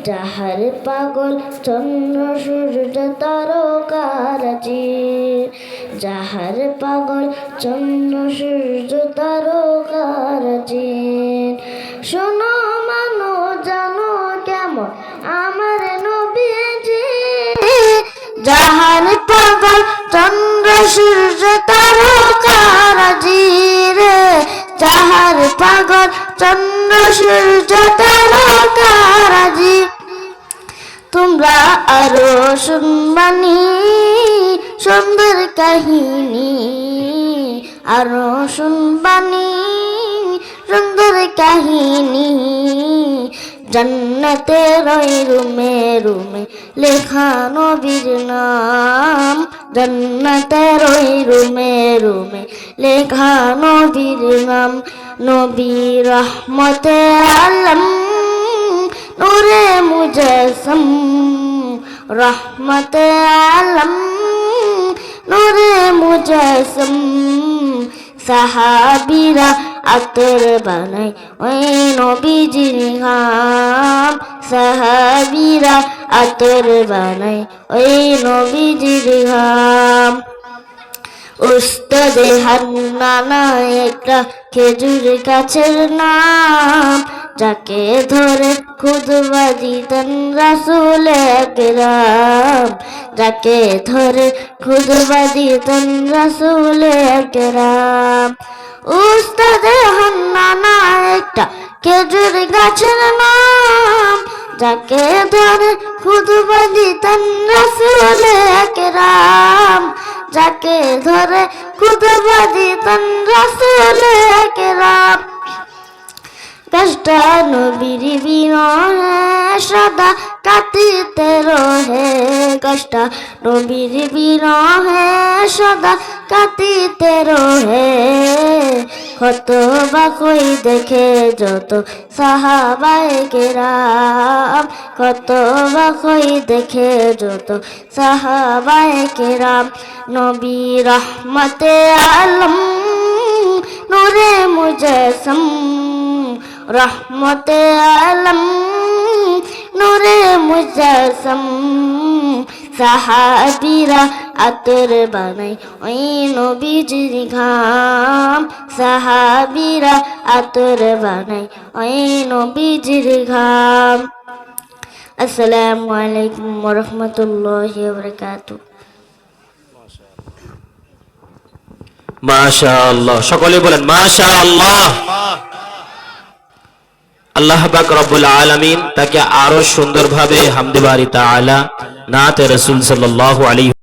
যাহার পাগল চন্দ্র সূর্য তারকারাজি, যাহার পাগল চন্দ্র সূর্য তারকারাজি। শোনো মানো জানো কেমন আমার নবীজি, যাহার পাগল চন্দ্র সূর্য তারকারাজি রে, যাহার পাগল চন্দ্র সূর্য তারকারাজি। তোমরা আরো শুনবানি সুন্দর কাহিনী, আরো শুনবানি সুন্দর কাহিনী। জান্নাতের ওই রুমে রুমে লেখা নবীর নাম, জান্নাতের ওই রুমে রুমে লেখা নবীর নাম। নবী রহমতে আলম নূরে মুজাসম, রহমতে আলম নূরে মুজাসম। সাহাবীরা আতর বানাই ওই নবীজির ঘাম, সাহাবীরা আতর বানাই ওই নবীজির ঘাম। উস্তাদে হান্নানা একটা খেজুর গাছের নাম, যাকে ধরে খুতবা দিতেন রাসূল আকরাম, যাকে ধরে খুতবা দিতেন রাসূল আকরাম। উস্তাদে হান্নানা একটা খেজুর গাছের নাম, যাকে ধরে খুতবা দিতেন রাসূল আকরাম, যাকে ধরে খুতবা দিতেন রাসূল আকরাম। গাছটা নবীর বিরহে সদা কাঁদিতে রহে, গাছটা নবীর বিরহে সদা কাঁদিতে রহে। কত বা কই দেখে যত সাহাবায়ে কেরাম, কত বা কই দেখে যত সাহাবায়ে কেরাম। নবী রহমতে আলম নূরে মুজাসম, রহমতে আলম নূরে মুজাসম। সাহাবীরা আতর বানাই ওই নবীজির ঘাম, সাহাবীরা আতর বানাই ওই নবীজির ঘাম। আসসালামু আলাইকুম ওয়া রাহমাতুল্লাহি ওয়া বারাকাতুহু। মাশাআল্লাহ, সকলে বলেন মাশাআল্লাহ। আল্লাহ পাক রব্বুল আলামিন তাকে আরো সুন্দরভাবে হামদে বারি তাআলা নাতে রাসূল সাল্লাল্লাহু আলাইহি